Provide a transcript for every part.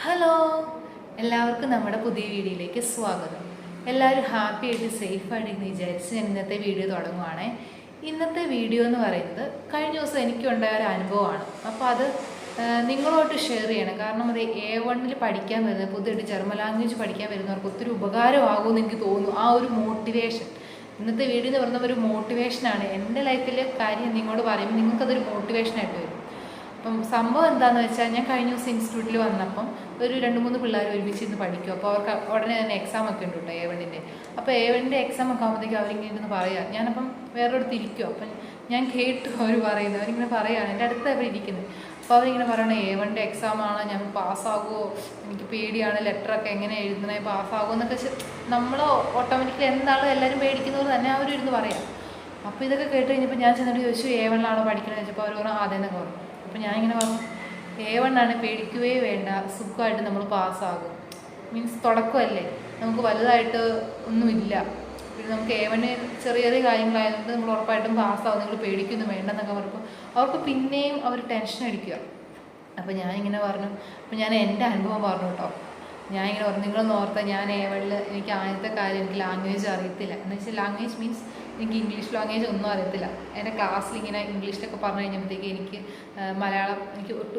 Hello, എല്ലാവർക്കും നമ്മുടെ പുതിയ വീഡിയോയിലേക്ക് സ്വാഗതം. എല്ലാവരും ഹാപ്പി ആയിട്ട് സേഫായിട്ടെന്ന് വിചാരിച്ച് ഞാൻ ഇന്നത്തെ വീഡിയോ തുടങ്ങുവാണേ. ഇന്നത്തെ വീഡിയോ എന്ന് പറയുന്നത് കഴിഞ്ഞ ദിവസം എനിക്കുണ്ടായ ഒരു അനുഭവമാണ്. അപ്പോൾ അത് നിങ്ങളോട്ട് ഷെയർ ചെയ്യണം. കാരണം അത് A1 പഠിക്കാൻ വരുന്നത്, പുതിയതായിട്ട് ജർമ്മൻ ലാംഗ്വേജ് പഠിക്കാൻ വരുന്നവർക്ക് ഒത്തിരി ഉപകാരമാകുമെന്ന് എനിക്ക് തോന്നുന്നു. ആ ഒരു മോട്ടിവേഷൻ, ഇന്നത്തെ വീഡിയോ എന്ന് പറയുന്ന ഒരു മോട്ടിവേഷനാണ്. എൻ്റെ ലൈഫിലെ കാര്യം നിങ്ങളോട് പറയുമ്പോൾ നിങ്ങൾക്കതൊരു മോട്ടിവേഷനായിട്ട് വരും. അപ്പം സംഭവം എന്താണെന്ന് വെച്ചാൽ, ഞാൻ കഴിഞ്ഞ ദിവസം ഇൻസ്റ്റിറ്റ്യൂട്ടിൽ വന്നപ്പം ഒരു 2-3 പിള്ളേർ ഒരുമിച്ച് ഇന്ന് പഠിക്കും. അപ്പോൾ അവർക്ക് ഉടനെ തന്നെ എക്സാം ഒക്കെ ഉണ്ട് കേട്ടോ, A1. അപ്പോൾ A1 എക്സാം ഒക്കെ ആകുമ്പോഴത്തേക്കും അവരിങ്ങനെ ഇരുന്ന് പറയാം. ഞാനപ്പം വേറൊരിടത്ത് ഇരിക്കും. അപ്പം ഞാൻ കേട്ടു അവർ പറയുന്നത്. അവരിങ്ങനെ പറയുകയാണ്, എൻ്റെ അടുത്ത് അവർ ഇരിക്കുന്നത്. അപ്പോൾ അവരിങ്ങനെ പറയണേ, A1 എക്സാമാണ്, ഞാൻ പാസ്സാകുമോ, എനിക്ക് പേടിയാണ്, ലെറ്ററൊക്കെ എങ്ങനെ എഴുതണേ, പാസ്സാകുമോ എന്നൊക്കെ നമ്മൾ ഓട്ടോമാറ്റിക്കലി എന്താണോ എല്ലാവരും പേടിക്കുന്നത് തന്നെ അവരിരുന്ന് പറയാം. അപ്പോൾ ഇതൊക്കെ കേട്ട് കഴിഞ്ഞപ്പോൾ ഞാൻ ചെന്നിട്ട് ചോദിച്ചു, A1 പഠിക്കണമെന്ന് വെച്ചപ്പോൾ അവർ പറഞ്ഞു അതെന്നൊക്കെ പറഞ്ഞു. അപ്പോൾ ഞാനിങ്ങനെ പറഞ്ഞു, A1 പേടിക്കുകയേ വേണ്ട, സുഖമായിട്ട് നമ്മൾ പാസ്സാകും. മീൻസ് തുടക്കമല്ലേ, നമുക്ക് വലുതായിട്ട് ഒന്നുമില്ല. പിന്നെ നമുക്ക് A1 ചെറിയ ചെറിയ കാര്യങ്ങളായതുകൊണ്ട് നമ്മൾ ഉറപ്പായിട്ടും പാസ്സാകും, നിങ്ങൾ പേടിക്കൊന്നും വേണ്ടെന്നൊക്കെ പറഞ്ഞപ്പോൾ അവർക്ക് പിന്നെയും അവർ ടെൻഷൻ അടിക്കുക. അപ്പോൾ ഞാനിങ്ങനെ പറഞ്ഞു, അപ്പോൾ ഞാൻ എൻ്റെ അനുഭവം പറഞ്ഞു കേട്ടോ. ഞാനിങ്ങനെ പറഞ്ഞു, നിങ്ങളൊന്ന് ഓർത്താൽ ഞാൻ A1 എനിക്ക് ആദ്യത്തെ കാര്യം എനിക്ക് ലാംഗ്വേജ് അറിയത്തില്ല. എന്ന് വെച്ചാൽ ലാംഗ്വേജ് മീൻസ് എനിക്ക് ഇംഗ്ലീഷ് ലാംഗ്വേജ് ഒന്നും അറിയത്തില്ല. എൻ്റെ ക്ലാസ്സിൽ ഇങ്ങനെ ഇംഗ്ലീഷിലൊക്കെ പറഞ്ഞു കഴിഞ്ഞപ്പോഴത്തേക്ക് എനിക്ക്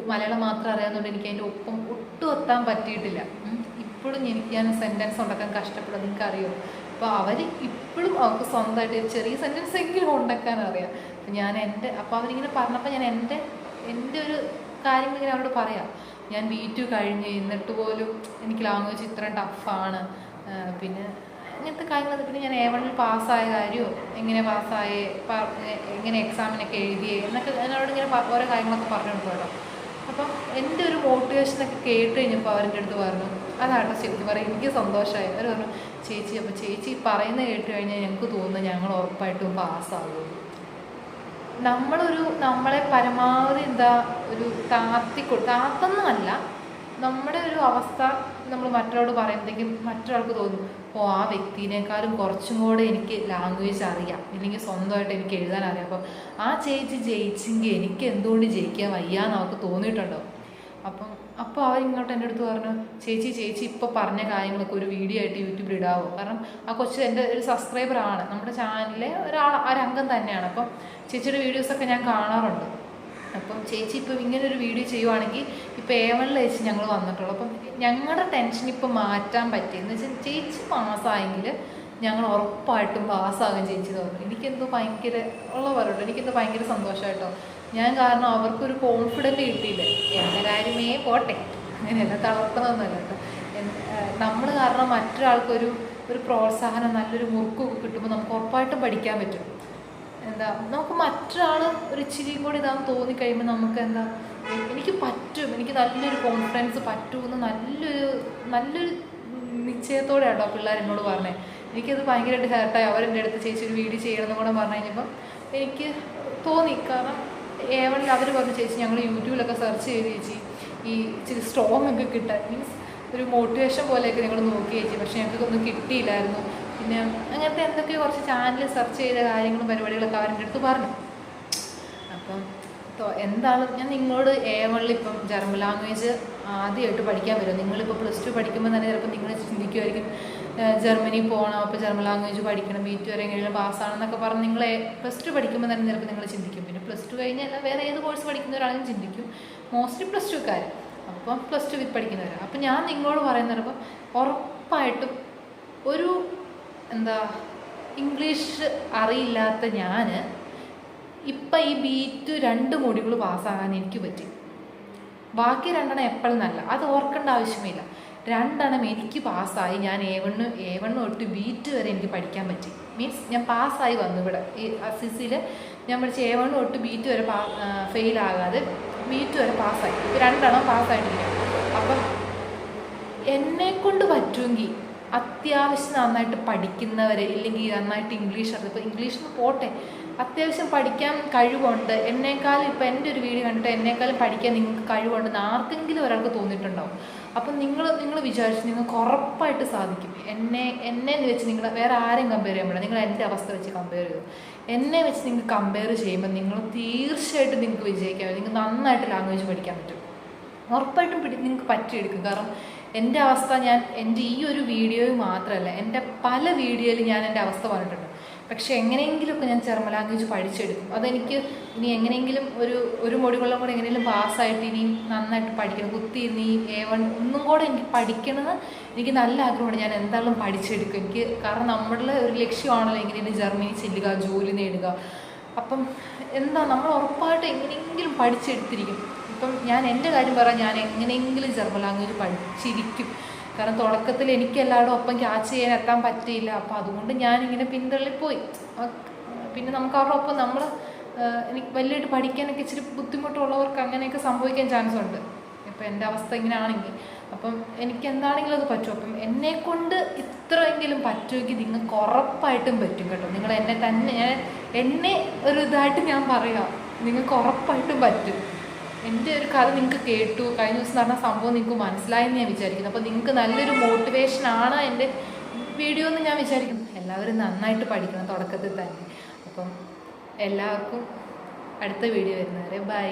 മലയാളം മാത്രം അറിയാവുന്നതുകൊണ്ട് എനിക്ക് അതിൻ്റെ ഒട്ടും എത്താൻ പറ്റിയിട്ടില്ല. ഇപ്പോഴും ഞാൻ സെൻറ്റൻസ് ഉണ്ടാക്കാൻ കഷ്ടപ്പെടും, നിങ്ങൾക്കറിയോ. അപ്പോൾ അവർ ഇപ്പോഴും അവർക്ക് സ്വന്തമായിട്ട് ചെറിയ സെൻറ്റൻസ് എങ്കിലും ഉണ്ടാക്കാൻ അറിയാം. അപ്പോൾ അവരിങ്ങനെ പറഞ്ഞപ്പോൾ ഞാൻ എൻ്റെ ഒരു കാര്യങ്ങളിങ്ങനെ അവരോട് പറയാം. ഞാൻ B2 കഴിഞ്ഞ് എന്നിട്ട് പോലും എനിക്ക് ലാംഗ്വേജ് ഇത്രയും ടഫാണ്, പിന്നെ അങ്ങനത്തെ കാര്യങ്ങൾ. പിന്നെ ഞാൻ A1 പാസ്സായ കാര്യമോ, എങ്ങനെ പാസ്സായേ, എങ്ങനെ എക്സാമിനൊക്കെ എഴുതിയേ എന്നൊക്കെ എന്നോട് ഇങ്ങനെ ഓരോ കാര്യങ്ങളൊക്കെ പറഞ്ഞു കേട്ടോ. അപ്പം എൻ്റെ ഒരു മോട്ടിവേഷനൊക്കെ കേട്ട് കഴിഞ്ഞപ്പോൾ അവരുടെ അടുത്ത് പറഞ്ഞു, അതാട്ടോ ശരിക്കും പറയും എനിക്ക് സന്തോഷമായി. അവർ പറഞ്ഞു, ചേച്ചി അപ്പോൾ ചേച്ചി പറയുന്നത് കേട്ട് കഴിഞ്ഞാൽ ഞങ്ങൾക്ക് തോന്നുന്നു ഞങ്ങൾ ഉറപ്പായിട്ടും പാസ്സാകും. നമ്മളെ പരമാവധി ഒരു താത്തൊന്നുമല്ല, നമ്മുടെ ഒരു അവസ്ഥ നമ്മൾ മറ്റൊരാളോട് പറയുമ്പോഴത്തേക്കും മറ്റൊരാൾക്ക് തോന്നും, ഓ ആ വ്യക്തിനേക്കാളും കുറച്ചും കൂടെ എനിക്ക് ലാംഗ്വേജ് അറിയാം, ഇല്ലെങ്കിൽ സ്വന്തമായിട്ട് എനിക്ക് എഴുതാൻ അറിയാം. അപ്പോൾ ആ ചേച്ചി ജയിച്ചെങ്കിൽ എനിക്ക് എന്തുകൊണ്ട് ജയിക്കാൻ വയ്യാന്ന് അവർക്ക് തോന്നിയിട്ടുണ്ടോ. അപ്പോൾ അവരിങ്ങോട്ട് എൻ്റെ അടുത്ത് പറഞ്ഞു, ചേച്ചി ഇപ്പോൾ പറഞ്ഞ കാര്യങ്ങളൊക്കെ ഒരു വീഡിയോ ആയിട്ട് യൂട്യൂബിൽ ഇടാവോ. കാരണം ആ കൊച്ച് എൻ്റെ ഒരു സബ്സ്ക്രൈബറാണ്, നമ്മുടെ ചാനലിലെ ഒരംഗം തന്നെയാണ്. അപ്പം ചേച്ചിയുടെ വീഡിയോസൊക്കെ ഞാൻ കാണാറുണ്ട്. അപ്പം ചേച്ചി ഇപ്പം ഇങ്ങനെ ഒരു വീഡിയോ ചെയ്യുവാണെങ്കിൽ ഇപ്പോൾ A1 ചേച്ചി ഞങ്ങൾ വന്നിട്ടുള്ളൂ. അപ്പം ഞങ്ങളുടെ ടെൻഷൻ ഇപ്പോൾ മാറ്റാൻ പറ്റിയെന്ന് വെച്ചാൽ ചേച്ചി പാസ്സായെങ്കിൽ ഞങ്ങൾ ഉറപ്പായിട്ടും പാസ്സാകും ചേച്ചി തോന്നുന്നു. എനിക്കെന്തോ ഭയങ്കര പറയട്ടോ, എനിക്കെന്തോ ഭയങ്കര സന്തോഷമായിട്ടോ. ഞാൻ കാരണം അവർക്കൊരു കോൺഫിഡൻറ്റ് കിട്ടിയില്ലേ. എൻ്റെ കാര്യമേ പോട്ടെ, അങ്ങനെയല്ല, തളർത്തണമെന്നല്ല കേട്ടോ. നമ്മൾ കാരണം മറ്റൊരാൾക്കൊരു പ്രോത്സാഹനം, നല്ലൊരു മുറുക്കൊക്കെ കിട്ടുമ്പോൾ നമുക്ക് ഉറപ്പായിട്ടും പഠിക്കാൻ പറ്റും. നമുക്ക് മറ്റൊരാൾ ഒരു ഇച്ചിരി കൂടി ഇതാന്ന് തോന്നിക്കഴിയുമ്പോൾ നമുക്ക് എനിക്ക് പറ്റും, എനിക്ക് നല്ലൊരു കോൺഫിഡൻസ് പറ്റുമെന്ന് നല്ലൊരു നിശ്ചയത്തോടെ കേട്ടോ പിള്ളേർ എന്നോട് പറഞ്ഞേ. എനിക്കത് ഭയങ്കരമായിട്ട് ഹേർട്ടായി. അവരെൻ്റെ അടുത്ത് ചേച്ചി ഒരു വീഡിയോ ചെയ്യണമെന്ന് കൂടെ പറഞ്ഞു കഴിഞ്ഞപ്പം എനിക്ക് തോന്നി. കാരണം A1 അവർ പറഞ്ഞു, ചേച്ചി ഞങ്ങൾ യൂട്യൂബിലൊക്കെ സെർച്ച് ചെയ്ത് ചേച്ചി ഈ ഇച്ചിരി സ്ട്രോങ് ഒക്കെ കിട്ടാൻ, മീൻസ് ഒരു മോട്ടിവേഷൻ പോലെയൊക്കെ ഞങ്ങൾ നോക്കി ചേച്ചി, പക്ഷേ ഞങ്ങൾക്കൊന്നും കിട്ടിയില്ലായിരുന്നു. പിന്നെ അങ്ങനത്തെ എന്തൊക്കെയോ കുറച്ച് ചാനൽ സെർച്ച് ചെയ്ത കാര്യങ്ങളും പരിപാടികളൊക്കെ അവരുടെ അടുത്ത് പറഞ്ഞു. അപ്പം എന്താണ് ഞാൻ നിങ്ങളോട് A1 ഇപ്പം ജർമ്മൻ ലാംഗ്വേജ് ആദ്യമായിട്ട് പഠിക്കാൻ വരും. നിങ്ങളിപ്പോൾ +2 പഠിക്കുമ്പോൾ തന്നെ ചിലപ്പോൾ നിങ്ങൾ ചിന്തിക്കുമായിരിക്കും, ജർമ്മനി പോകണം, അപ്പോൾ ജർമ്മൻ ലാംഗ്വേജ് പഠിക്കണം, B2 വരെ എങ്ങനെയും പാസ്സാണെന്നൊക്കെ പറഞ്ഞ് നിങ്ങൾ +2 പഠിക്കുമ്പോൾ തന്നെ ചിലപ്പോൾ നിങ്ങൾ ചിന്തിക്കും. പിന്നെ +2 കഴിഞ്ഞാൽ വേറെ ഏത് കോഴ്സ് പഠിക്കുന്നവരാണെങ്കിലും ചിന്തിക്കും, മോസ്റ്റ്ലി +2കാർ. അപ്പം +2 പഠിക്കുന്നവരാണ്. അപ്പം ഞാൻ നിങ്ങളോട് പറയുന്നത്, ഉറപ്പായിട്ടും ഒരു ഇംഗ്ലീഷ് അറിയില്ലാത്ത ഞാൻ ഇപ്പം ഈ B2 2 മോഡ്യൂൾ പാസ്സാകാൻ എനിക്ക് പറ്റി. ബാക്കി 2 എപ്പോഴും നല്ല, അത് ഓർക്കേണ്ട ആവശ്യമില്ല. 2 എനിക്ക് പാസ്സായി. ഞാൻ A1 തൊട്ട് B2 വരെ എനിക്ക് പഠിക്കാൻ പറ്റി. മീൻസ് ഞാൻ പാസ്സായി വന്നു. ഇവിടെ ഈ അസിസിൽ ഞാൻ പഠിച്ച A1 തൊട്ട് B2 വരെ ഫെയിലാകാതെ B2 വരെ പാസ്സായി. 2 പാസ്സായിട്ടിരിക്കും. അപ്പം എന്നെക്കൊണ്ട് പറ്റുമെങ്കിൽ അത്യാവശ്യം നന്നായിട്ട് പഠിക്കുന്നവർ, ഇല്ലെങ്കിൽ നന്നായിട്ട് ഇംഗ്ലീഷ് അറിയാം, ഇപ്പോൾ ഇംഗ്ലീഷിന് പോട്ടെ, അത്യാവശ്യം പഠിക്കാൻ കഴിവുണ്ട്, എന്നേക്കാളും ഇപ്പോൾ എൻ്റെ ഒരു വീഡിയോ കണ്ടിട്ട് എന്നേക്കാളും പഠിക്കാൻ നിങ്ങൾക്ക് കഴിവുണ്ടെന്ന് ആർക്കെങ്കിലും ഒരാൾക്ക് തോന്നിയിട്ടുണ്ടാവും. അപ്പം നിങ്ങൾ വിചാരിച്ച് നിങ്ങൾക്ക് ഉറപ്പായിട്ട് സാധിക്കും. എന്നെ വെച്ച് നിങ്ങൾ വേറെ ആരെയും കമ്പയർ ചെയ്യാൻ പറ്റില്ല. നിങ്ങൾ എൻ്റെ അവസ്ഥ വെച്ച് കമ്പയർ ചെയ്തു, എന്നെ വെച്ച് നിങ്ങൾക്ക് കമ്പയർ ചെയ്യുമ്പോൾ നിങ്ങൾ തീർച്ചയായിട്ടും നിങ്ങൾക്ക് വിജയിക്കാൻ പറ്റും. നിങ്ങൾക്ക് നന്നായിട്ട് ലാംഗ്വേജ് പഠിക്കാൻ പറ്റും. ഉറപ്പായിട്ടും നിങ്ങൾക്ക് പറ്റിയെടുക്കും. കാരണം എൻ്റെ അവസ്ഥ എൻ്റെ ഈ ഒരു വീഡിയോയിൽ മാത്രമല്ല, എൻ്റെ പല വീഡിയോയിൽ ഞാൻ എൻ്റെ അവസ്ഥ പറഞ്ഞിട്ടുണ്ട്. പക്ഷെ എങ്ങനെയെങ്കിലുമൊക്കെ ഞാൻ ജർമ്മൻ ലാംഗ്വേജ് പഠിച്ചെടുക്കും. അതെനിക്ക് ഇനി എങ്ങനെയെങ്കിലും ഒരു മൊഡ്യൂളും കൂടെ എങ്ങനെയെങ്കിലും പാസ്സായിട്ട് ഇനി നന്നായിട്ട് പഠിക്കണം. കുത്തിയിരുന്ന് ഈ A1 ഒന്നും കൂടെ എനിക്ക് പഠിക്കണമെന്ന് എനിക്ക് നല്ല ആഗ്രഹമുണ്ട്. ഞാൻ എന്തായാലും പഠിച്ചെടുക്കും. എനിക്ക് കാരണം നമ്മളുടെ ഒരു ലക്ഷ്യമാണല്ലോ എങ്ങനെയാണ് ജർമ്മനി ചെല്ലുക, ജോലി നേടുക. അപ്പം നമ്മൾ ഉറപ്പായിട്ട് എങ്ങനെയെങ്കിലും പഠിച്ചെടുത്തിരിക്കും. ഇപ്പം ഞാൻ എൻ്റെ കാര്യം പറയാം, ഞാൻ എങ്ങനെയെങ്കിലും ജർമ്മൻ ലാംഗ്വേജ് പഠിച്ചിരിക്കും. കാരണം തുടക്കത്തിൽ എനിക്ക് എല്ലാവരും ഒപ്പം ക്യാച്ച് ചെയ്യാൻ എത്താൻ പറ്റിയില്ല. അപ്പോൾ അതുകൊണ്ട് ഞാനിങ്ങനെ പിന്തള്ളിപ്പോയി. പിന്നെ നമുക്ക് അവരുടെ ഒപ്പം എനിക്ക് വലിയായിട്ട് പഠിക്കാനൊക്കെ ഇച്ചിരി ബുദ്ധിമുട്ടുള്ളവർക്ക് അങ്ങനെയൊക്കെ സംഭവിക്കാൻ ചാൻസ് ഉണ്ട്. ഇപ്പം എൻ്റെ അവസ്ഥ ഇങ്ങനെ ആണെങ്കിൽ അപ്പം എനിക്ക് എന്താണെങ്കിലും അത് പറ്റും. അപ്പം എന്നെക്കൊണ്ട് ഇത്രയെങ്കിലും പറ്റുമെങ്കിൽ നിങ്ങൾക്ക് ഉറപ്പായിട്ടും പറ്റും കേട്ടോ. നിങ്ങൾ എന്നെ ഒരു ഇതായിട്ട് ഞാൻ പറയാം, നിങ്ങൾക്ക് ഉറപ്പായിട്ടും പറ്റും. എൻ്റെ ഒരു കഥ നിങ്ങൾക്ക് കേട്ടു, കഴിഞ്ഞ ദിവസം നടന്ന സംഭവം നിങ്ങൾക്ക് മനസ്സിലായെന്ന് ഞാൻ വിചാരിക്കുന്നു. അപ്പോൾ നിങ്ങൾക്ക് നല്ലൊരു മോട്ടിവേഷനാണ് എൻ്റെ വീഡിയോ എന്ന് ഞാൻ വിചാരിക്കുന്നു. എല്ലാവരും നന്നായിട്ട് പഠിക്കണം തുടക്കത്തിൽ തന്നെ. അപ്പം എല്ലാവർക്കും അടുത്ത വീഡിയോ വരുന്നവരെ ബൈ.